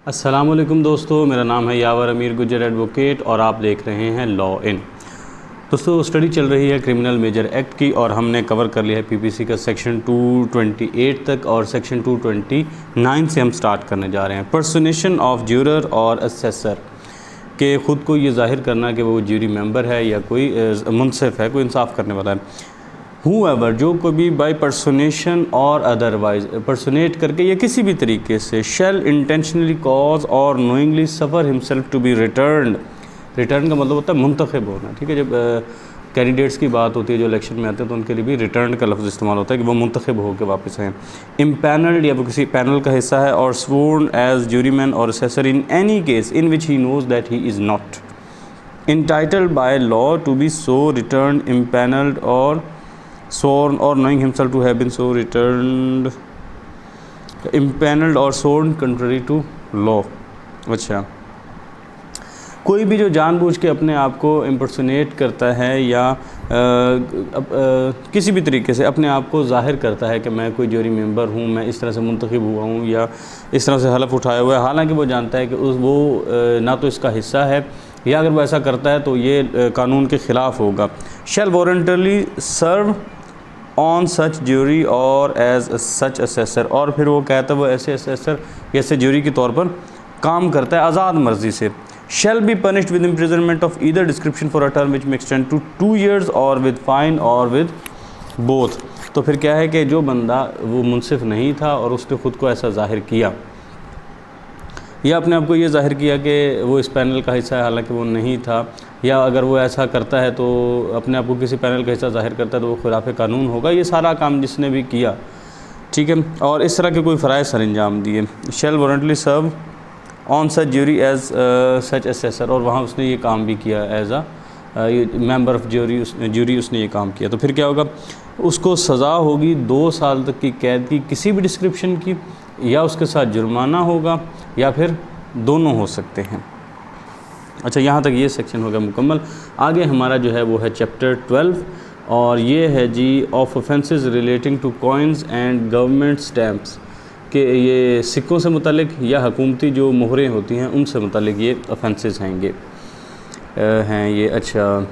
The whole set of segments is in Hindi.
अस्सलामुअलैकुम दोस्तों, मेरा नाम है यावर अमीर गुजर एडवोकेट और आप देख रहे हैं लॉ इन। दोस्तों, स्टडी चल रही है क्रिमिनल मेजर एक्ट की और हमने कवर कर लिया है पीपीसी का सेक्शन 228 तक और सेक्शन 229 से हम स्टार्ट करने जा रहे हैं। पर्सनेशन ऑफ ज्यूरर और असेसर के ख़ुद को ये जाहिर करना कि वो ज्यूरी मेंबर है या कोई मुनसिफ है, कोई इंसाफ करने वाला है। Whoever, जो कोई भी बाई पर्सोनेशन और अदरवाइज पर्सोनेट करके या किसी भी तरीके से shall intentionally cause और knowingly suffer himself to be returned। Return का मतलब होता है मुंतखब होना, ठीक है। जब कैंडिडेट्स की बात होती है जो इलेक्शन में आते हैं तो उनके लिए भी रिटर्न का लफ्ज़ इस्तेमाल होता है कि वो मुंतखब होकर वापस आएँ। इम्पैनल्ड या वो किसी पैनल का हिस्सा है और स्वर्न as juryman or assessor in any case in which he knows that he is not entitled by law to be so returned, impaneled or sworn or knowing himself to have been so returned, impaneled or sworn contrary to law। अच्छा, कोई भी जो जानबूझ के अपने आप को इम्पर्सोनेट करता है या किसी भी तरीके से अपने आप को ज़ाहिर करता है कि मैं कोई ज्यूरी मेंबर हूँ, मैं इस तरह से मुंतखब हुआ हूँ या इस तरह से हलफ उठाया हुआ है, हालांकि वो जानता है कि वो ना तो इसका हिस्सा है या अगर वो ऐसा करता है तो ये कानून के ख़िलाफ़ होगा। शैल वॉरंटरली सर्व ऑन सच ज्यूरी और एज सच असेसर, और फिर वो कहता है वो ऐसे असेसर या ऐसे ज्यूरी के तौर पर काम करता है आज़ाद मर्जी से। Shall be punished with imprisonment of either description for a term which may extend to 2 years or with fine or with both. तो फिर क्या है कि जो बंदा वो मुनसिफ नहीं था और उसने ख़ुद को ऐसा ज़ाहिर किया या अपने आप को ये ज़ाहिर किया कि वो इस पैनल का हिस्सा है हालांकि वो नहीं था, या अगर वो ऐसा करता है तो अपने आप को किसी पैनल का हिस्सा ज़ाहिर करता है तो वो खिलाफ कानून होगा। ये सारा काम जिसने भी किया, ठीक है, और इस तरह के कोई फ़राइज़ सर अंजाम दिए। Shall warrantly serve on such jury as such assessor, और वहाँ उसने ये काम भी किया as a member of jury उसने ये काम किया। तो फिर क्या होगा, उसको सज़ा होगी 2 साल तक की कैद की किसी भी डिस्क्रिप्शन की, या उसके साथ जुर्माना होगा या फिर दोनों हो सकते हैं। अच्छा, यहाँ तक ये सेक्शन हो गया मुकम्मल। आगे हमारा जो है वो है चैप्टर 12 और ये है जी of offences relating to coins and government stamps, के ये सिक्कों से मुतल्लिक या हुकूमती जो मोहरें होती हैं उनसे मुतल्लिक ये ऑफेंसेस हैं ये। अच्छा,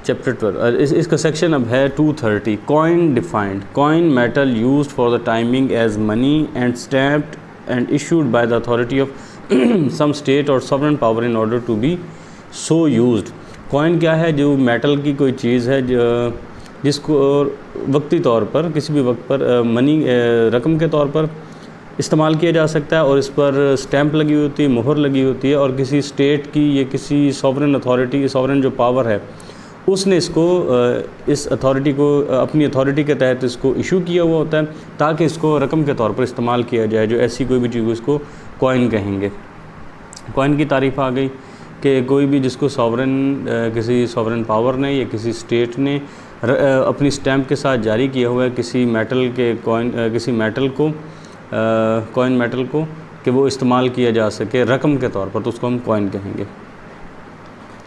चैप्टर 12 इसका सेक्शन अब है 230। Coin defined, coin metal used for the timing as money and stamped and issued by the authority of some state or sovereign power in order to be so used. Coin क्या है, जो मेटल की कोई चीज़ है जिसको वक्ती तौर पर किसी भी वक्त पर मनी रकम के तौर पर इस्तेमाल किया जा सकता है और इस पर स्टैंप लगी होती है, मोहर लगी होती है, और किसी स्टेट की या किसी सॉवरेन अथॉरिटी, सॉवरेन जो पावर है उसने इसको इस अथॉरिटी को अपनी अथॉरिटी के तहत इसको इशू किया हुआ होता है ताकि इसको रकम के तौर पर इस्तेमाल किया जाए। जो ऐसी कोई भी चीज़ इसको कॉइन कहेंगे। कॉइन की तारीफ़ आ गई कि कोई भी जिसको किसी सॉवरेन पावर ने या किसी स्टेट ने अपनी स्टैम्प के साथ जारी किया हुआ है किसी मेटल के किसी मेटल को कॉइन मेटल को कि वो इस्तेमाल किया जा सके रकम के तौर पर, तो उसको हम कॉइन कहेंगे।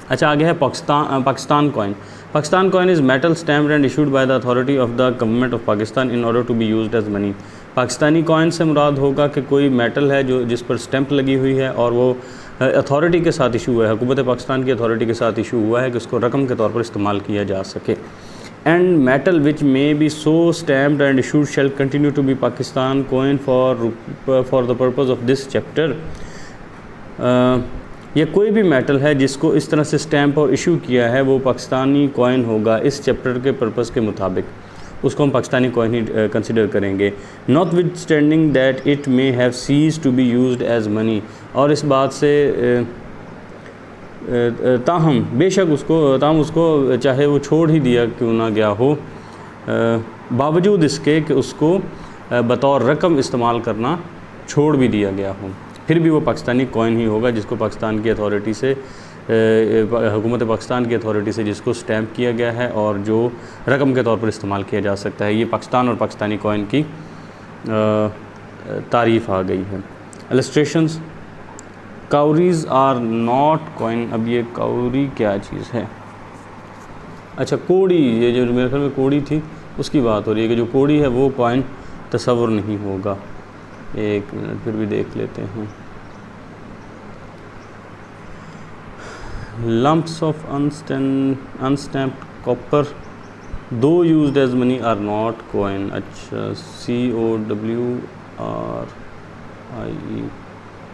अच्छा, आगे है Pakistan coin. Pakistan coin is metal stamped and issued by the authority of the government of Pakistan in order to be used as money. Pakistani coin से मुराद होगा कि कोई मेटल है जो जिस पर स्टैंप लगी हुई है और वो अथॉरिटी के साथ इशू हुआ है, हुकूमत पाकिस्तान की अथॉरिटी के साथ इशू हुआ है कि उसको रकम के तौर पर इस्तेमाल किया जा सके। And metal which may be so stamped and issued shall continue to be Pakistan coin for the purpose of this chapter. या कोई भी मेटल है जिसको इस तरह से स्टैंप और इशू किया है वो पाकिस्तानी कॉइन होगा इस चैप्टर के पर्पज़ के मुताबिक, उसको हम पाकिस्तानी कॉइन ही कंसिडर करेंगे। Notwithstanding that it may have ceased to be used as money, और इस बात से ताहम बेशक उसको चाहे वो छोड़ ही दिया क्यों ना गया हो, बावजूद इसके कि उसको बतौर रकम इस्तेमाल करना छोड़ भी दिया गया हो, फिर भी वो पाकिस्तानी कॉइन ही होगा जिसको पाकिस्तान की अथॉरिटी से हुकूमत पाकिस्तान की अथॉरिटी से जिसको स्टैंप किया गया है और जो रकम के तौर पर इस्तेमाल किया जा सकता है। ये पाकिस्तान और पाकिस्तानी कॉइन की तारीफ़ आ गई है। Illustrations, cowries are not coin. अब ये काउरी क्या चीज़ है? अच्छा, कोड़ी, ये जो मेरे ख्याल में कोड़ी थी उसकी बात हो रही है कि जो कोड़ी है वो कॉइन तस्वुर नहीं होगा। एक मिनट फिर भी देख लेते हैं। Lumps of unstamped copper though used as money are not coin. अच्छा,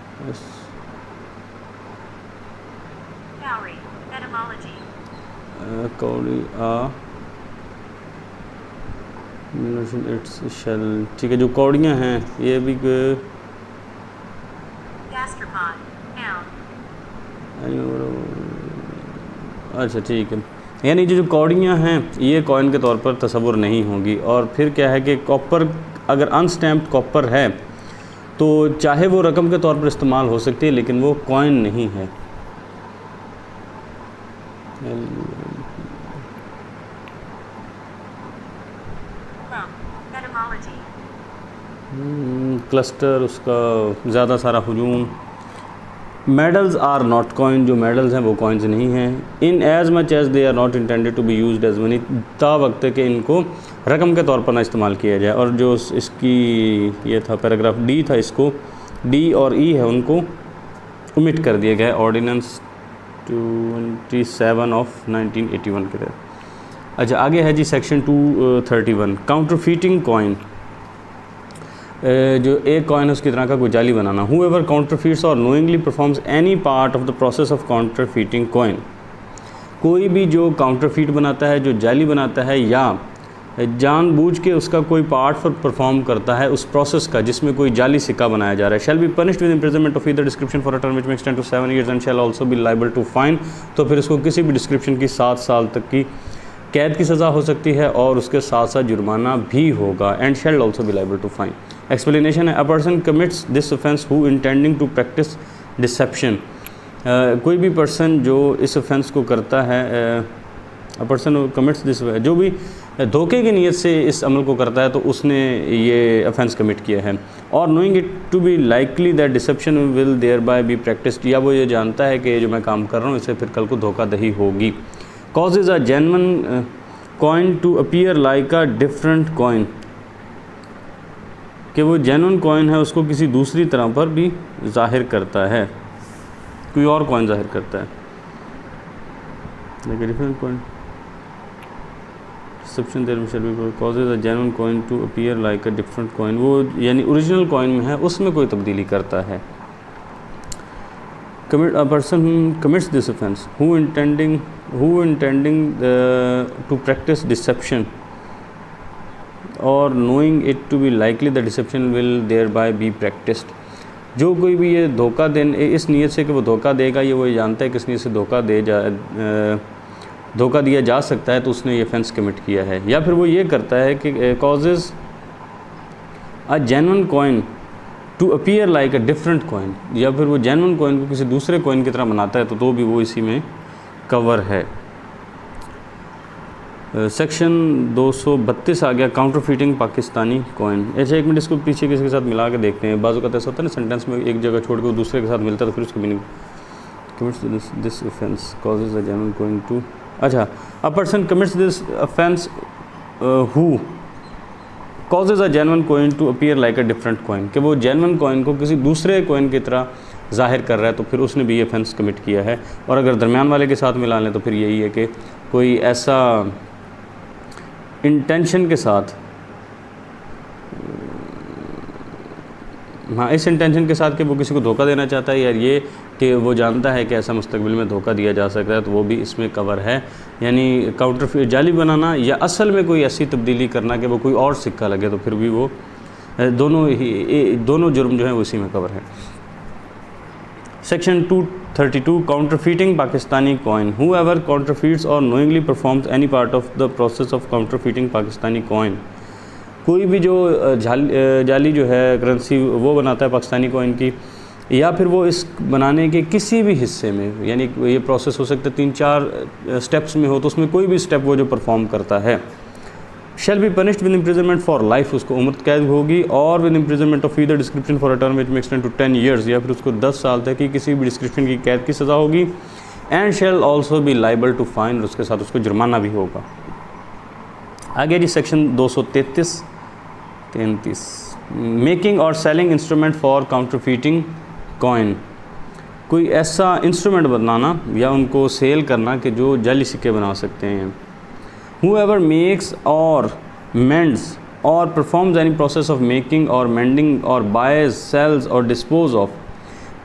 COWRIES कौड़ी इट्स शेल। ठीक है, जो कौड़ियाँ हैं ये भी अच्छा ठीक है, यानी जो कौड़ियाँ हैं ये कॉइन के तौर पर तसव्वुर नहीं होगी। और फिर क्या है कि कॉपर अगर अनस्टैम्प्ड कॉपर है तो चाहे वो रकम के तौर पर इस्तेमाल हो सकती है लेकिन वो कॉइन नहीं है। क्लस्टर, उसका ज़्यादा सारा हुजूम। मेडल्स आर नॉट कॉइन, जो मेडल्स हैं वो कॉइन्स नहीं हैं। Inasmuch as they are not intended to be used as money, ता वक्त है कि इनको रकम के तौर पर ना इस्तेमाल किया जाए। और जो इसकी ये था पैराग्राफ डी था, इसको डी और ई है उनको ओमिट कर दिया गया है ऑर्डिनेंस 27 ऑफ 1981 के तहत। अच्छा, आगे है जी सेक्शन 231 काउंटरफीटिंग कॉइन। जो एक कॉइन है उसकी तरह का कोई जाली बनाना। Whoever counterfeits or knowingly performs any part of the process of counterfeiting coin, कोई भी जो काउंटरफीट बनाता है, जो जाली बनाता है या जानबूझ के उसका कोई पार्ट पर परफॉर्म करता है उस प्रोसेस का जिसमें कोई जाली सिक्का बनाया जा रहा है, shall be punished with imprisonment of either description for a term which may extend to 7 years and shall also be liable to fine. तो फिर उसको किसी भी डिस्क्रिप्शन की 7 साल तक की कैद की सज़ा हो सकती है और उसके साथ साथ जुर्माना भी होगा। And shall also be liable to fine. Explanation है, a person commits this offence who intending to practise deception. कोई भी पर्सन जो इस ऑफेंस को करता है, अ पर्सन कमिट्स दिस, जो भी धोखे की नीयत से इस अमल को करता है तो उसने ये ऑफेंस कमिट किया है। और knowing it to be likely that deception will thereby be practised, या वो ये जानता है कि जो मैं काम कर रहा हूँ इससे फिर कल को धोखाधड़ी होगी। Causes a genuine coin to appear like a different coin, कि वो जेन्युइन कॉइन है उसको किसी दूसरी तरह पर भी जाहिर करता है, कोई और कॉइन जाहिर करता है। Different coin deception there shall be causes a genuine coin to appear like a different coin, वो यानी ओरिजिनल कॉइन में है उसमें कोई तब्दीली करता है। commit a person who commits this offense who intending to practice deception or knowing it to be likely the deception will thereby be practiced, जो कोई भी ये धोखा देने इस नीयत से कि वो धोखा देगा, ये वो जानता है किस नीयत से धोखा दिया जा सकता है तो उसने ये ऑफेंस कमिट किया है। या फिर वो ये करता है कि causes a genuine coin to appear like a different coin, या फिर वो जेन्युइन कॉइन को किसी दूसरे कॉइन की तरह बनाता है तो भी वो इसी में कवर है। सेक्शन 232 आ गया काउंटरफीटिंग पाकिस्तानी कॉइन। ऐसे एक मिनट इसको पीछे किसी के साथ मिला के देखते हैं। बाज़ वक़्त ऐसा होता है ना, सेंटेंस में एक जगह छोड़ के दूसरे के साथ मिलता है तो फिर उसको meaning commits this offence causes a genuine coin to, अच्छा, a person commits this offence who causes a genuine coin to appear like a different coin, कि वो जेन्युइन कॉइन को किसी दूसरे कॉइन की तरह ज़ाहिर कर रहा है तो फिर उसने भी ये ऑफेंस कमिट किया है। और अगर दरमियान वाले के साथ मिला लें तो फिर यही है कि कोई ऐसा इंटेंशन के साथ, हाँ इस इंटेंशन के साथ कि वो किसी को धोखा देना चाहता है, या ये कि वो जानता है कि ऐसा मुस्तकबिल में धोखा दिया जा सकता है, तो वो भी इसमें कवर है। यानी काउंटरफीट जाली बनाना या असल में कोई ऐसी तब्दीली करना कि वो कोई और सिक्का लगे, तो फिर भी वो दोनों जुर्म जो है वो इसी में कवर है। Section 232 counterfeiting Pakistani coin. Whoever counterfeits or knowingly performs any part of the process of counterfeiting Pakistani coin, कोई भी जो जाली जो है करेंसी वो बनाता है पाकिस्तानी कॉइन की, या फिर वो इस बनाने के किसी भी हिस्से में, यानी ये प्रोसेस हो सकता है 3-4 स्टेप्स में हो, तो उसमें कोई भी स्टेप वो जो परफॉर्म करता है, shall be punished with imprisonment for life, उसको उम्र कैद होगी, or with imprisonment of either description for a term which may extend to 10 years, या फिर उसको 10 साल तक की किसी भी डिस्क्रिप्शन की कैद की सज़ा होगी। And shall also be liable to fine, और उसके साथ उसको जुर्माना भी होगा। आगे जी section 233 making or selling instrument for counterfeiting coin, कोई ऐसा इंस्ट्रूमेंट बनाना या उनको सेल करना कि जो जाली सिक्के बना सकते हैं। Whoever makes or mends or performs any process of making or mending or buys, sells or dispose of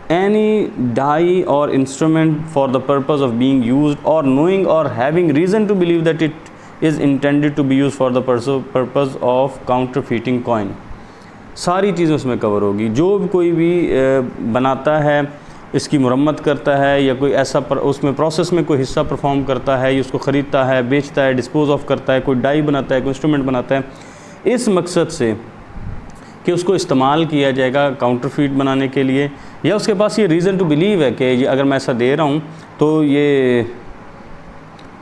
any die or instrument for the purpose of being used or knowing or having reason to believe that it is intended to be used for the purpose of counterfeiting coin, सारी चीज़ें उसमें कवर होगी। जो कोई भी बनाता है, इसकी मुरम्मत करता है या कोई ऐसा उसमें प्रोसेस में कोई हिस्सा परफॉर्म करता है या उसको ख़रीदता है, बेचता है, डिस्पोज ऑफ करता है, कोई डाई बनाता है, कोई इंस्ट्रूमेंट बनाता है, इस मकसद से कि उसको इस्तेमाल किया जाएगा काउंटरफीट बनाने के लिए, या उसके पास ये रीज़न टू बिलीव है कि अगर मैं ऐसा दे रहा हूँ तो ये,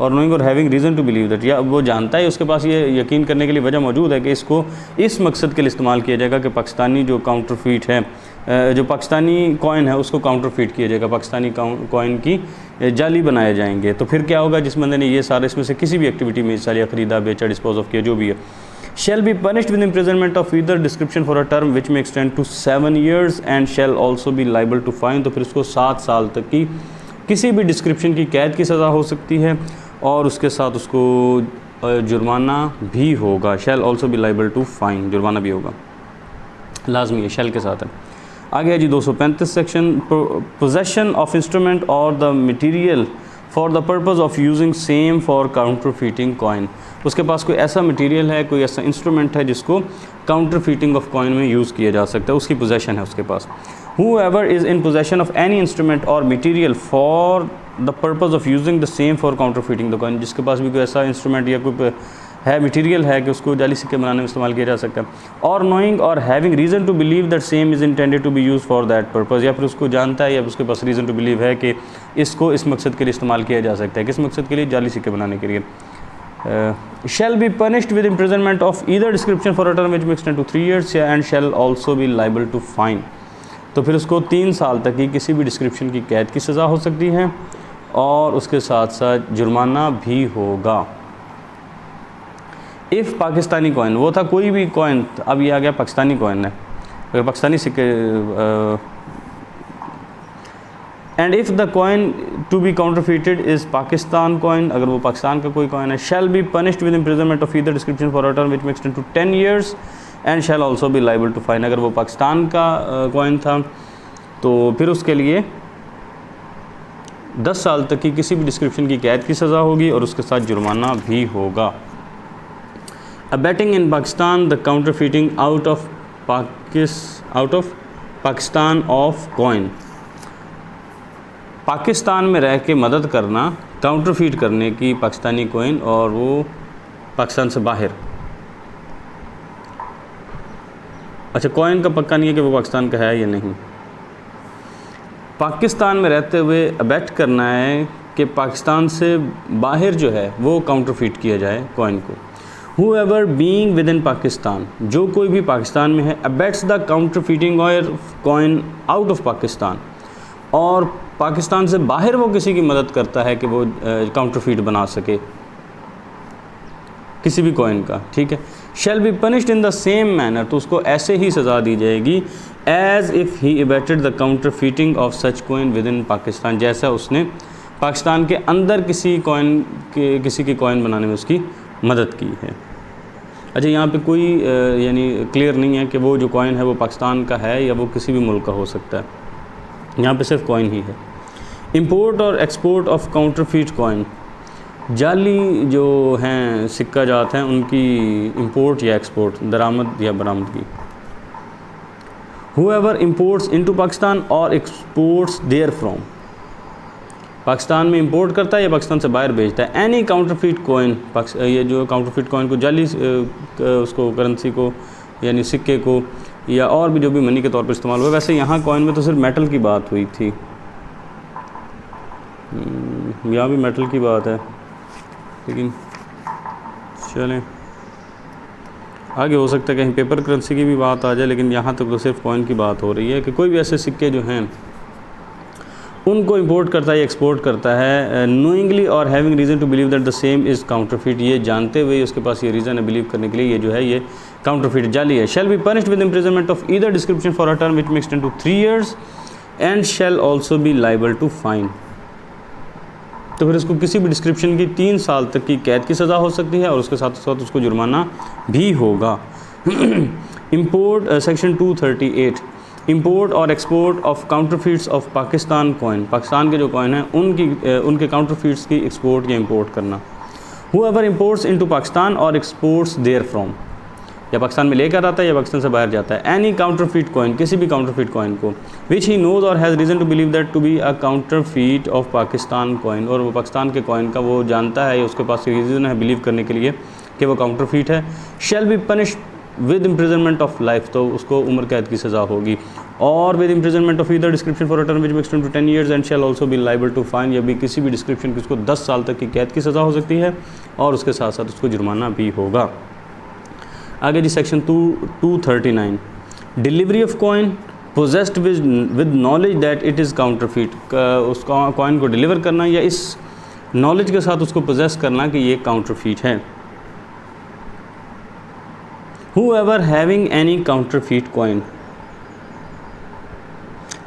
और knowing or having reason to believe that, या वो जानता है, उसके पास ये यकीन करने के लिए वजह मौजूद है कि इसको इस मकसद के लिए इस्तेमाल किया जाएगा कि पाकिस्तानी जो काउंटरफीट है, जो पाकिस्तानी कॉइन है उसको काउंटरफीट किया जाएगा, पाकिस्तानी कॉइन की जाली बनाए जाएंगे। तो फिर क्या होगा, जिस बंदे ने ये सारे इसमें से किसी भी एक्टिविटी में हिस्सा लिया, ख़रीदा, बेचा, डिस्पोज ऑफ किया, जो भी है, shall be punished with imprisonment of either description for a term which may extend to 7 years and shall also be liable to fine। तो फिर उसको 7 साल तक की किसी भी डिस्क्रिप्शन की कैद की सज़ा हो सकती है और उसके साथ उसको जुर्माना भी होगा। shall also be liable to fine, जुर्माना भी होगा, लाजमी है, shall के साथ है। आगे है जी 235 section, possession of instrument or the material for the purpose of using same for counterfeiting coin. उसके पास कोई ऐसा मटेरियल है, कोई ऐसा इंस्ट्रूमेंट है जिसको काउंटरफीटिंग ऑफ कॉइन में यूज़ किया जा सकता है, उसकी पोजेशन है उसके पास। Whoever is in possession of any instrument or material for the purpose of using the same for counterfeiting the coin, जिसके पास भी कोई ऐसा इंस्ट्रूमेंट या कोई है मटेरियल है कि उसको जाली सिक्के बनाने में इस्तेमाल किया जा सकता है, और knowing or having reason to believe that same is intended to be use for that purpose, या फिर उसको जानता है या उसके पास रीज़न टू बिलीव है कि इसको इस मकसद के लिए इस्तेमाल किया जा सकता है। किस मकसद के लिए? जाली सिक्के बनाने के लिए। shall be punished with imprisonment of either description for a term which may extend to 3 years and shall also be liable to fine। तो फिर उसको 3 साल तक की किसी भी डिस्क्रिप्शन की कैद की सज़ा हो सकती है और उसके साथ साथ जुर्माना भी होगा। इफ़ पाकिस्तानी कॉइन, वो था कोई भी कॉइन, अब ये आ गया पाकिस्तानी कॉइन है, अगर पाकिस्तानी सिक्के, and if the coin to be counterfeited is Pakistan coin, अगर वो पाकिस्तान का कोई कॉइन है, shall be punished with imprisonment of either description for a term which may extend to 10 years and shall also be liable to fine. अगर वो पाकिस्तान का कॉइन था तो फिर उसके लिए 10 साल तक की किसी भी डिस्क्रिप्शन की कैद की सज़ा होगी और उसके साथ जुर्माना भी होगा। Abetting in Pakistan the counterfeiting out of Pakistan of coin, Pakistan में रह के मदद करना काउंटरफीट करने की पाकिस्तानी कॉइन, और वो पाकिस्तान से बाहर। अच्छा, कॉइन का पक्का नहीं है कि वो पाकिस्तान का है या नहीं। पाकिस्तान में रहते हुए अबेट करना है कि पाकिस्तान से बाहर जो है वो काउंटरफीट किया जाए कॉइन को। Whoever being within पाकिस्तान, जो कोई भी पाकिस्तान में है, abets the counterfeiting coin out of Pakistan, और पाकिस्तान से बाहर वो किसी की मदद करता है कि वो काउंटरफीट बना सके किसी भी कॉइन का, ठीक है। shall be punished in the same manner, तो उसको ऐसे ही सज़ा दी जाएगी as if he abetted the counterfeiting of such coin within Pakistan, जैसा उसने पाकिस्तान के अंदर किसी की कॉइन बनाने में उसकी मदद की है। अच्छा, यहाँ पे कोई यानी क्लियर नहीं है कि वो जो कॉइन है वो पाकिस्तान का है या वो किसी भी मुल्क का हो सकता है, यहाँ पे सिर्फ कॉइन ही है। इंपोर्ट और एक्सपोर्ट ऑफ काउंटरफीट कॉइन, जाली जो हैं सिक्का जात हैं उनकी इंपोर्ट या एक्सपोर्ट, दरामद या बरामदगी। Whoever imports into पाकिस्तान और एक्सपोर्ट्स देयर फ्रॉम, पाकिस्तान में इंपोर्ट करता है या पाकिस्तान से बाहर भेजता है। एनी काउंटरफीट कॉइन, ये जो काउंटरफीट कॉइन को जाली उसको करेंसी को यानी सिक्के को या और भी जो भी मनी के तौर पर इस्तेमाल हुआ। वैसे यहाँ कॉइन में तो सिर्फ मेटल की बात हुई थी, यहाँ भी मेटल की बात है, लेकिन चलें आगे हो सकता है कहीं पेपर करेंसी की भी बात आ जाए, लेकिन यहाँ तक तो सिर्फ कॉइन की बात हो रही है कि कोई भी ऐसे सिक्के जो हैं उनको इंपोर्ट करता है या एक्सपोर्ट करता है, knowingly or having reason to believe that the same is counterfeit, ये जानते हुए उसके पास ये रीज़न है बिलीव करने के लिए ये जो है ये काउंटरफीट जाली है। Shall be punished with imprisonment of either description for a term which may extend to 3 years and shall also be liable to fine. तो फिर इसको किसी भी डिस्क्रिप्शन की 3 साल तक की कैद की सज़ा हो सकती है और उसके साथ साथ उसको जुर्माना भी होगा। Import section 238 import or export of counterfeits of Pakistan coin, Pakistan के जो कॉइन हैं उनके काउंटरफीट्स की एक्सपोर्ट या इंपोर्ट करना। हूएवर इम्पोर्ट्स इनटू पाकिस्तान और एक्सपोर्ट्स देयर फ्रॉम, या पाकिस्तान में लेकर आता है या पाकिस्तान से बाहर जाता है, एनी काउंटरफीट कॉइन, किसी भी काउंटरफीट कॉइन को, which he knows or has reason to believe that to be a counterfeit of Pakistan coin, और वो पाकिस्तान के कॉइन का वो जानता है या उसके पास रीज़न है बिलीव करने के लिए कि वो काउंटरफीट है, shall be punished with imprisonment of life, तो उसको उम्र कैद की सज़ा होगी, or with imprisonment of either description for a term which may extend to 10 years and shall also be liable to fine, या भी किसी भी डिस्क्रिप्शन की उसको 10 साल तक की कैद की सज़ा हो सकती है और उसके साथ साथ उसको जुर्माना भी होगा। आगे जी section 239 delivery of coin possessed with knowledge that it is counterfeit, उस कॉइन को डिलीवर करना या इस नॉलेज के साथ उसको पोजेस करना कि ये काउंटरफीट है। Whoever having any counterfeit coin,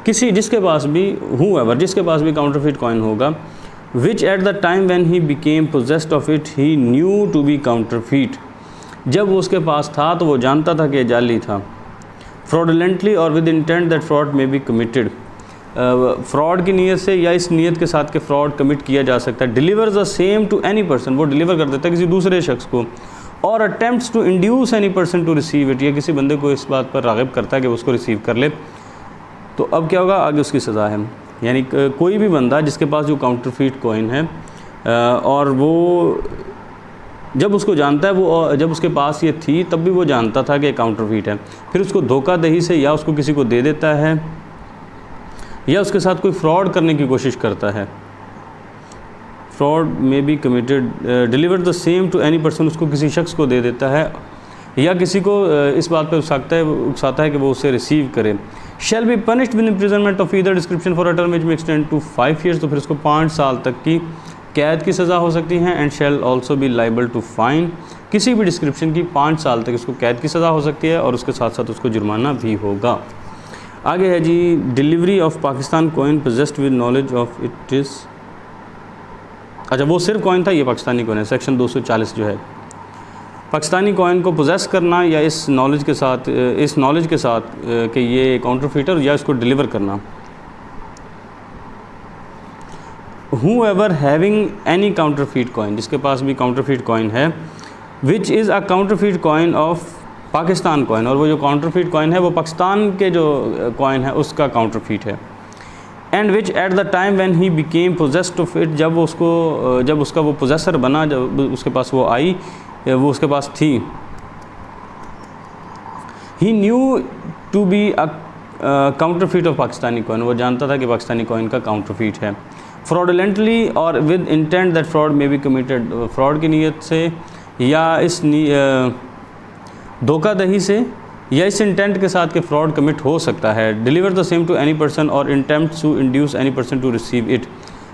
किसी जिसके पास भी whoever जिसके पास भी counterfeit coin होगा, which at the time when he became possessed of it he knew to be counterfeit, जब वो उसके पास था तो वो जानता था कि जाली था। fraudulently और with intent that fraud may be committed, fraud की नीयत से या इस नीयत के साथ कि फ़्रॉड कमिट किया जा सकता है। Deliver the same to any person, वो डिलीवर कर देता है किसी दूसरे शख्स को, or attempts to induce any person to receive it, या किसी बंदे को इस बात पर राग़िब करता है कि उसको रिसीव कर ले, तो अब क्या होगा, आगे उसकी सज़ा है। यानी कोई भी बंदा जिसके पास जो काउंटरफीट कॉइन है और वो जब उसको जानता है, वो जब उसके पास ये थी तब भी वो जानता था कि काउंटरफीट है, फिर उसको धोखाधड़ी से या उसको किसी को दे देता है या उसके साथ कोई फ्रॉड करने की कोशिश करता है, fraud may be committed, deliver the same to any person, उसको किसी शख्स को दे देता है या किसी को इस बात पे उकसाता है कि वो उसे रिसीव करे। Shall be punished with imprisonment of either description for a term which may extend to 5 years, तो फिर उसको 5 साल तक की कैद की सज़ा हो सकती है। And shall also be liable to fine, किसी भी डिस्क्रिप्शन की 5 साल तक उसको कैद की सज़ा हो सकती है और उसके साथ साथ उसको जुर्माना भी होगा। आगे है जी delivery of Pakistan coin possessed with knowledge of it is, अच्छा वो सिर्फ कॉइन था, ये पाकिस्तानी कॉइन है। सेक्शन 240 जो है पाकिस्तानी कॉइन को पोजेस करना या इस नॉलेज के साथ कि ये काउंटरफीटर या इसको डिलीवर करना। whoever having any counterfeit coin, जिसके पास भी काउंटरफीट कॉइन है, which is a counterfeit coin of Pakistan coin, और वो जो काउंटरफीट कॉइन है वो पाकिस्तान के जो कॉइन है उसका काउंटरफीट है। And which eight the time when he became possessed of it, जब उसका वो पोजेसर बना, जब उसके पास वो आई, वो उसके पास थी, he knew to be a counterfeit of Pakistani coin, वो जानता था कि पाकिस्तानी कॉइन का काउंटरफीट है। Fraudulently or with intent that fraud may be committed, fraud की नीयत से या इस धोखाधड़ी से या इस इंटेंट के साथ कि फ़्रॉड कमिट हो सकता है। Deliver the same to any person or attempt to induce any person to receive it,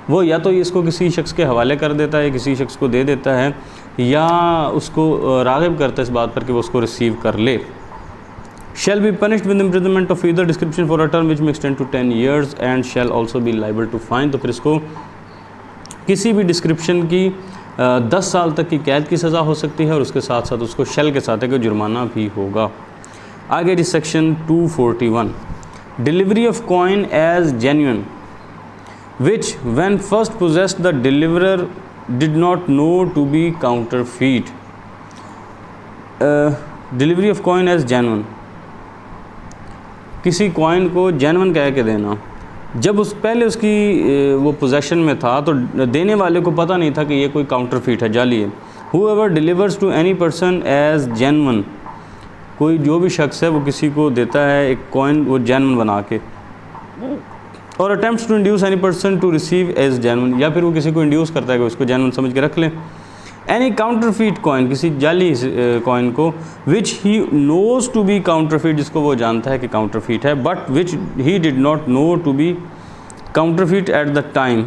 वो या तो इसको किसी शख्स के हवाले कर देता है, किसी शख्स को दे देता है, या उसको राग़िब करता है इस बात पर कि वो उसको रिसीव कर ले। Shall be punished with imprisonment of either description for a term which may extend to 10 years and shall also be liable to fine, तो फिर इसको किसी भी डिस्क्रिप्शन की 10 साल तक की कैद की सज़ा हो सकती है और उसके साथ साथ उसको शैल के साथ एक जुर्माना भी होगा। आगे जी section 241 delivery of coin as genuine which when first possessed the deliverer did not know to be counterfeit. Delivery of coin as genuine, किसी कॉइन को जेन्युइन कह के देना, जब पहले उसकी वो पोजेशन में था तो देने वाले को पता नहीं था कि ये कोई काउंटरफीट है, जाली है। Whoever delivers to any person as genuine, कोई जो भी शख्स है वो किसी को देता है एक कॉइन वो जेन्युइन बना के, और attempts to induce any person to receive as genuine, या फिर वो किसी को इंड्यूस करता है कि उसको जेन्युइन समझ के रख ले। एनी काउंटरफीट कॉइन, किसी जाली कॉइन को, which he knows to be counterfeit, जिसको वो जानता है कि काउंटरफीट है, but which he did not know to be counterfeit at the time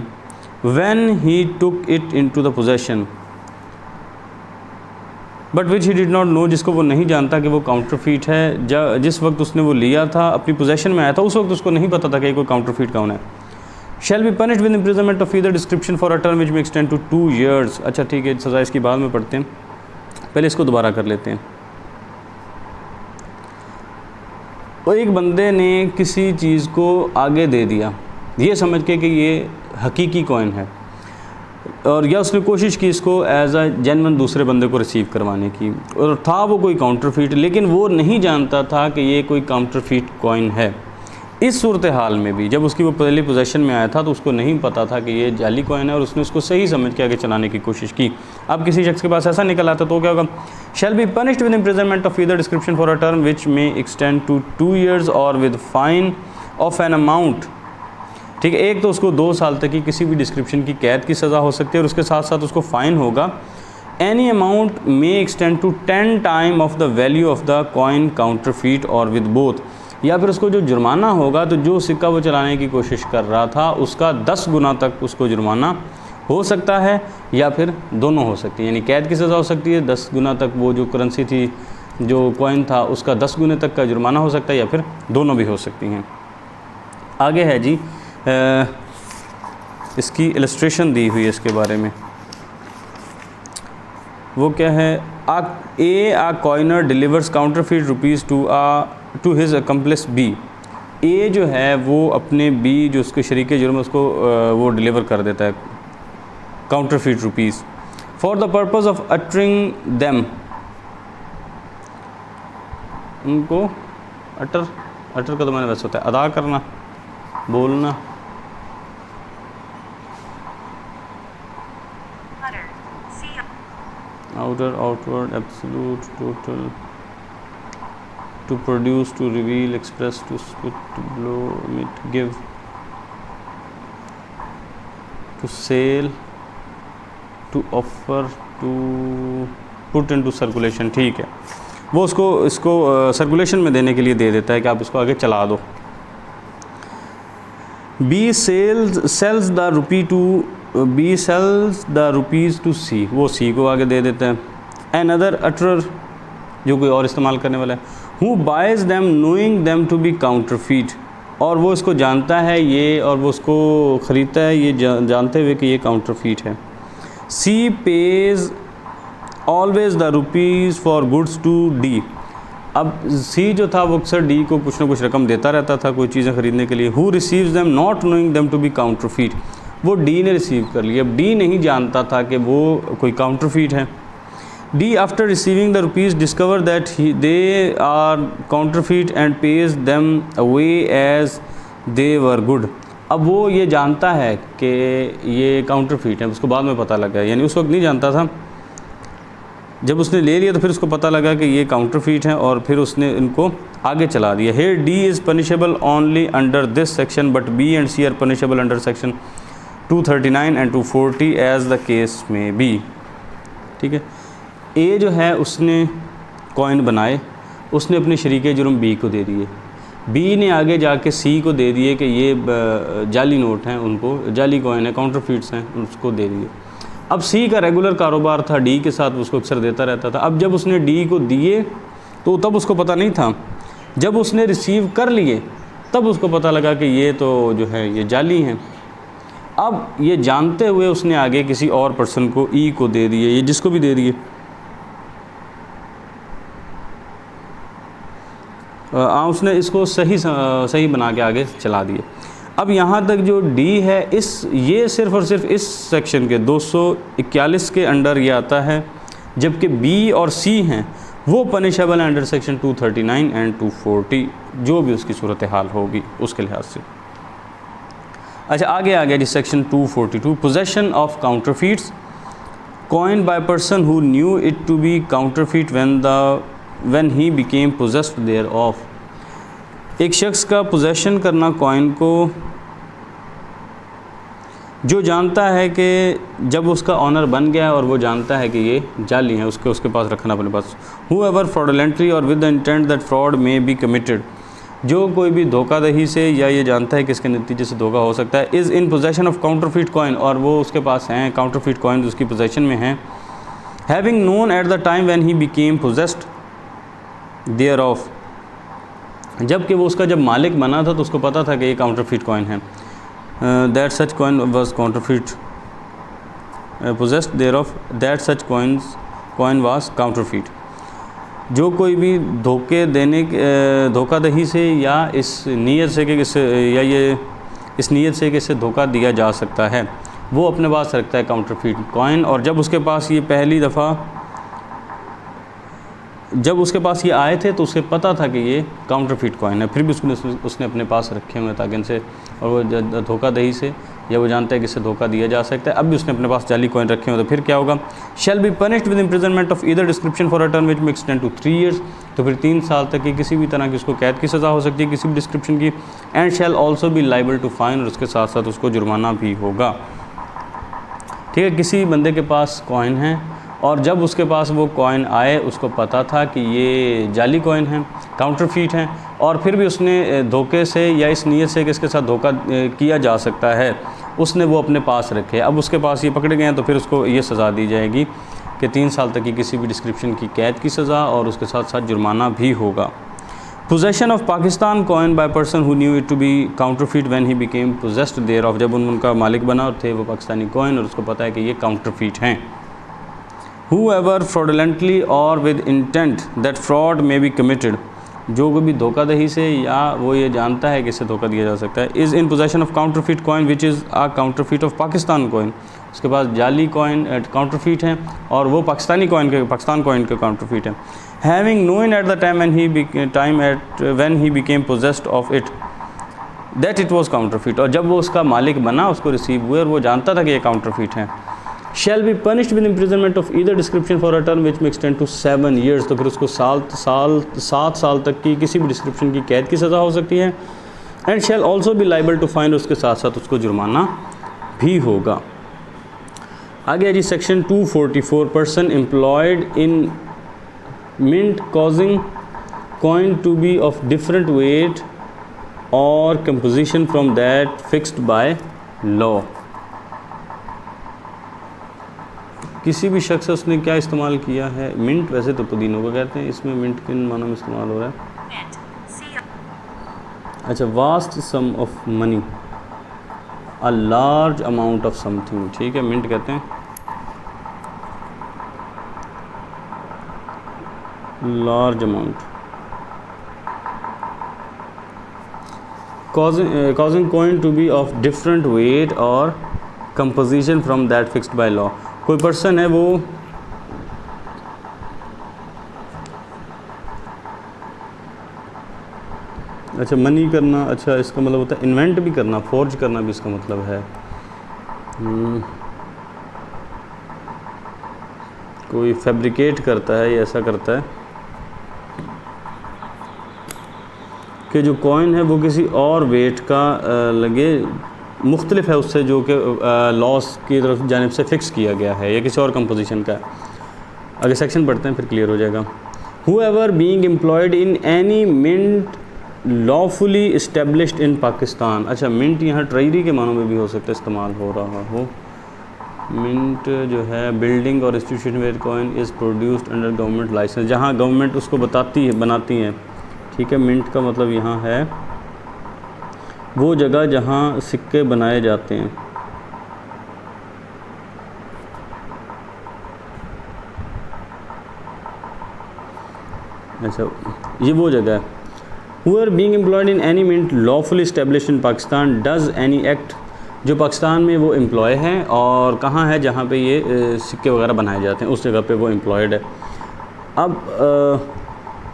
when he took it into the possession but which he did not know, जिसको वो नहीं जानता कि वो काउंटरफीट है। जिस वक्त उसने वो लिया था, अपनी पोजेशन में आया था, उस वक्त उसको नहीं पता था कि कोई काउंटरफीट कौन है। Shall be punished with imprisonment of either description for a term विच में एक्सटेंड टू 2 years। अच्छा ठीक है, सज़ा इसकी बाद में पढ़ते हैं, पहले इसको दोबारा कर लेते हैं। और एक बंदे ने किसी चीज़ को आगे दे दिया ये समझ के कि ये हकीकी कॉइन है, और या उसने कोशिश की इसको एज अ जेन्युइन दूसरे बंदे को रिसीव करवाने की, और था वो कोई काउंटरफीट, लेकिन वो नहीं जानता था कि ये कोई काउंटरफीट कॉइन है। इस सूरत हाल में भी जब उसकी वो पहली पोजीशन में आया था तो उसको नहीं पता था कि ये जाली कॉइन है, और उसने उसको सही समझ के आगे चलाने की कोशिश की। अब किसी शख्स के पास ऐसा निकल आता तो क्या होगा? Shall be punished with imprisonment of either description for a term विच में extend to 2 years or with fine of an amount. ठीक है, एक तो उसको 2 साल तक की किसी भी डिस्क्रिप्शन की कैद की सज़ा हो सकती है, और उसके साथ साथ उसको फ़ाइन होगा। Any amount may extend to 10 times of the value of the coin counterfeit or with both, या फिर उसको जो जुर्माना होगा तो जो सिक्का वो चलाने की कोशिश कर रहा था उसका 10 गुना तक उसको जुर्माना हो सकता है, या फिर दोनों हो सकती है। यानी कैद की सज़ा हो सकती है, 10 गुना तक वो जो करेंसी थी, जो कॉइन था, उसका 10 गुने तक का जुर्माना हो सकता है, या फिर दोनों भी हो सकती हैं। आगे है जी इसकी इलस्ट्रेशन दी हुई है इसके बारे में, वो क्या है? A coiner delivers counterfeit rupees to his accomplice B. A जो है वो अपने बी जो उसके शरीक जुर्म उसको वो डिलीवर कर देता है counterfeit rupees for the purpose of uttering them. उनको अटर का तो मैंने वैसे होता है अदा करना, बोलना। outer, outward, absolute, total, to produce, to reveal, express, to spit, to blow, emit, give, to sell, to offer, to put into circulation। ठीक है, वो इसको सर्कुलेशन में देने के लिए दे देता है कि आप इसको आगे चला दो। B sells the rupees to C, वो C को आगे दे देता है। Another utterer, जो कोई और इस्तेमाल करने वाला है, who buys them knowing them to be counterfeit, और वो इसको जानता है ये, और वो उसको ख़रीदता है ये जानते हुए कि ये काउंटरफीट है। C pays always the rupees for goods to D, अब C जो था वो अक्सर D को कुछ ना कुछ रकम देता रहता था कोई चीज़ें ख़रीदने के लिए। Who receives them not knowing them to be counterfeit, वो D ने रिसीव कर लिया। अब D नहीं जानता था कि वो कोई काउंटरफीट है। D after receiving the rupees discover that they are counterfeit and pays them away as they were good। अब वो ये जानता है कि ये काउंटरफीट है, उसको बाद में पता लगा, यानी उस वक्त नहीं जानता था। जब उसने ले लिया तो फिर उसको पता लगा कि ये काउंटरफीट है, और फिर उसने इनको आगे चला दिया। Here D is punishable only under this section but B and C are punishable under section 239 and 240 as the case may be। ठीक है, A जो है उसने कॉइन बनाए, उसने अपने शरीके जुर्म B को दे दिए। B ने आगे जाके C को दे दिए कि ये जाली नोट हैं, उनको जाली कॉइन है, काउंटरफीट्स हैं, उसको दे दिए। अब C का रेगुलर कारोबार था D के साथ, उसको अक्सर देता रहता था। अब जब उसने D को दिए तो तब उसको पता नहीं था, जब उसने रिसीव कर लिए तब उसको पता लगा कि ये तो जो है ये जाली हैं। अब ये जानते हुए उसने आगे किसी और पर्सन को E को दे दिए, ये जिसको भी दे दिए। उसने इसको सही बना के आगे चला दिए। अब यहाँ तक जो D है ये सिर्फ़ और सिर्फ इस सेक्शन के 241 के अंडर ये आता है, जबकि B और C हैं वो पनिशेबल है अंडर सेक्शन 239 एंड 240, जो भी उसकी सूरत हाल होगी उसके लिहाज से। अच्छा आगे आ गया जी section 242, possession of counterfeits coin by person who knew it to be counterfeit when he became possessed thereof. एक शख्स का पोजेसन करना कॉइन को जो जानता है कि जब उसका ऑनर बन गया और वो जानता है कि ये जाली है, उसके पास रखना अपने पास। हूएवर फ्रॉडलेंटली और with the intent that fraud may be committed, जो कोई भी धोखाधड़ी से या ये जानता है कि इसके नतीजे से धोखा हो सकता है, is in possession of counterfeit coin, और वो उसके पास हैं काउंटरफीट कॉइन उसकी पोजेशन में हैं, having known at the time when he became possessed thereof, जबकि वो उसका जब मालिक बना था तो उसको पता था कि ये काउंटरफीट कॉइन है, that such coin was counterfeit possessed thereof, that such coin was counterfeit. जो कोई भी धोखाधड़ी से या इस नीयत से कि इस नीयत से कि इससे धोखा दिया जा सकता है, वो अपने पास रखता है काउंटरफीट कॉइन। और जब उसके पास ये पहली दफ़ा जब उसके पास ये आए थे तो उसे पता था कि ये काउंटरफीट कॉइन है, फिर भी उसने अपने पास रखे हुए ताकि इनसे, और वो धोखाधड़ी से या वो जानता है कि इससे धोखा दिया जा सकता है, अब भी उसने अपने पास जाली कॉइन रखे हुए, तो फिर क्या होगा, shall be punished with imprisonment of either description for a term which may extend to 3 years, तो फिर 3 साल तक की किसी भी तरह की उसको कैद की सज़ा हो सकती है किसी भी डिस्क्रिप्शन की, and shall also be liable to fine, और उसके साथ साथ उसको जुर्माना भी होगा। ठीक है, किसी बंदे के पास कॉइन है और जब उसके पास वो कॉइन आए उसको पता था कि ये जाली कॉइन है, काउंटरफीट हैं, और फिर भी उसने धोखे से या इस नीयत से कि इसके साथ धोखा किया जा सकता है, उसने वो अपने पास रखे। अब उसके पास ये पकड़े गए हैं तो फिर उसको ये सज़ा दी जाएगी कि 3 साल तक की किसी भी डिस्क्रिप्शन की कैद की सज़ा, और उसके साथ साथ जुर्माना भी होगा। Possession of Pakistan coin by person who knew it to be counterfeit when he became possessed thereof, जब उनका मालिक बना और थे वो पाकिस्तानी कॉइन और उसको पता है कि ये काउंटरफीट हैं। Whoever fraudulently or with intent that fraud may be committed, जो कोई भी धोखाधड़ी से या वो ये जानता है कि इससे धोखा दिया जा सकता है, is in possession of counterfeit coin which is a counterfeit of Pakistan coin, उसके पास जाली कॉइन काउंटरफीट हैं और वो पाकिस्तान कॉइन के काउंटरफीट हैं, having known at the time when he became possessed of it that it was counterfeit, और जब वो उसका मालिक बना उसको रिसीव हुए और वो जानता था कि ये काउंटरफीट हैं, shall be punished with imprisonment of either description for a term which may extend to 7 years, तो फिर उसको 7 साल तक की किसी भी डिस्क्रिप्शन की कैद की सज़ा हो सकती है, and shall also be liable to fine, उसके साथ साथ उसको जुर्माना भी होगा। आगे है जी section 244, person employed in mint causing coin to be of different weight or composition from that fixed by law, किसी भी शख्स उसने क्या इस्तेमाल किया है, मिंट वैसे तो पुदीनों को कहते हैं, इसमें मिंट किन मानों में इस्तेमाल हो रहा है, अच्छा, vast sum of money, a large amount of something, ठीक है, मिंट कहते हैं large amount, causing coin to be of different weight or composition from that fixed by law, कोई पर्सन है वो अच्छा मनी करना, अच्छा इसका मतलब होता है इन्वेंट भी करना, फोर्ज करना भी इसका मतलब है, कोई फैब्रिकेट करता है या ऐसा करता है कि जो कॉइन है वो किसी और वेट का लगे, मुख्तलिफ है उससे जो कि लॉस की तरफ जानिब से फ़िक्स किया गया है या किसी और कंपोजिशन का है। आगे सेक्शन पढ़ते हैं फिर क्लियर हो जाएगा। Whoever being employed in any mint lawfully established in Pakistan, अच्छा मिंट यहाँ ट्रेजरी के मानों में भी हो सकता है इस्तेमाल हो रहा हो, मिंट जो है बिल्डिंग और institution where coin is produced under government licence, जहाँ गवर्नमेंट उसको बनाती है, ठीक है, मिंट का मतलब यहाँ है वो जगह जहाँ सिक्के बनाए जाते हैं, अच्छा ये वो जगह है। Whoever being employed in any mint lawfully established in Pakistan does any act, जो पाकिस्तान में वो एम्प्लॉय हैं और कहाँ है जहाँ पे ये सिक्के वगैरह बनाए जाते हैं उस जगह पे वो एम्प्लॉयड है। अब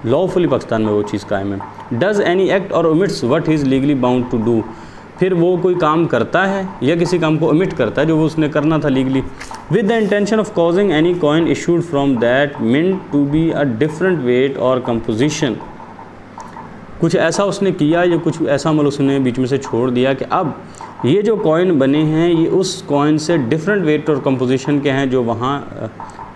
लॉफुली पाकिस्तान में वो चीज़ कायम है। Does any act or omits what he is legally bound to do, फिर वो कोई काम करता है या किसी काम को ओमिट करता है जो वो उसने करना था legally, with the intention of causing any coin issued from that mint to be a different weight or composition, कुछ ऐसा उसने किया या कुछ ऐसा अमल उसने बीच में से छोड़ दिया कि अब ये जो कॉइन बने हैं ये उस कॉइन से डिफरेंट वेट और कंपोजिशन के हैं जो वहाँ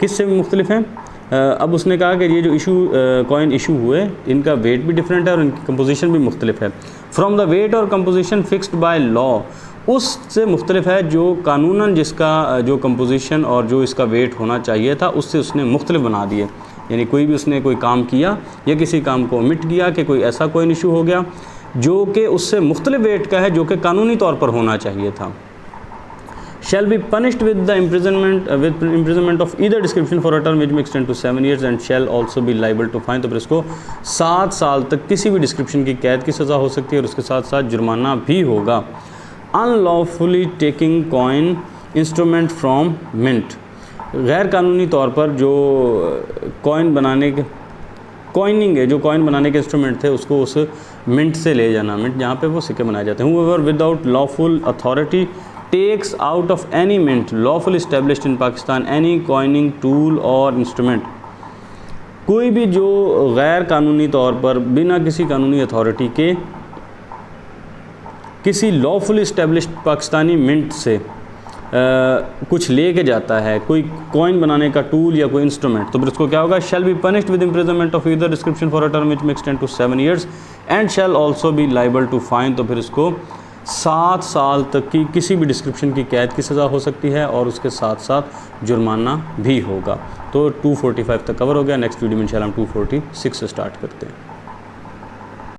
किससे मुख्तलिफ हैं, अब उसने कहा कि ये जो कॉइन इशू हुए इनका वेट भी डिफरेंट है और इनकी कंपोजिशन भी मुख्तलिफ है। From the wait or composition fixed by law, उससे मुख्तलिफ है जो कानूनन जिसका जो कंपोजिशन और जो इसका वेट होना चाहिए था उससे उसने मुख्तलिफ बना दिए। यानी कोई भी उसने कोई काम किया या किसी काम को ओमिट किया कि कोई ऐसा कोई इशू हो गया जो कि उससे मुख्तलिफ वेट का है जो कि कानूनी तौर पर होना चाहिए था। shall be punished with the imprisonment of either description for a term which may extend to 7 years and shall also be liable to fine। तो फिर इसको 7 साल तक किसी भी डिस्क्रिप्शन की कैद की सज़ा हो सकती है और उसके साथ साथ जुर्माना भी होगा। Unlawfully taking coin instrument from mint, गैर कानूनी तौर पर जो कॉइन बनाने के कॉइनिंग है, जो कॉइन बनाने के इंस्ट्रूमेंट थे उसको उस मिंट से ले जाना, मिंट जहाँ पे वो सिक्के बनाए जाते हैं। whoever without lawful authority takes out of any mint lawfully established in Pakistan any coining tool or instrument, कोई भी जो गैर कानूनी तौर पर बिना किसी कानूनी अथॉरिटी के किसी लॉफुली इस्टेब्लिश्ड पाकिस्तानी मिंट से कुछ ले के जाता है, कोई कॉइन बनाने का टूल या कोई इंस्ट्रूमेंट, तो फिर उसको क्या होगा, shall be punished with imprisonment of either description for a term which may extend to 7 years and shall also be liable to fine. तो फिर इसको 7 साल तक की किसी भी डिस्क्रिप्शन की कैद की सज़ा हो सकती है और उसके साथ साथ जुर्माना भी होगा। तो 245 तक कवर हो गया। नेक्स्ट वीडियो में इंशाल्लाह हम 246 से स्टार्ट करते हैं।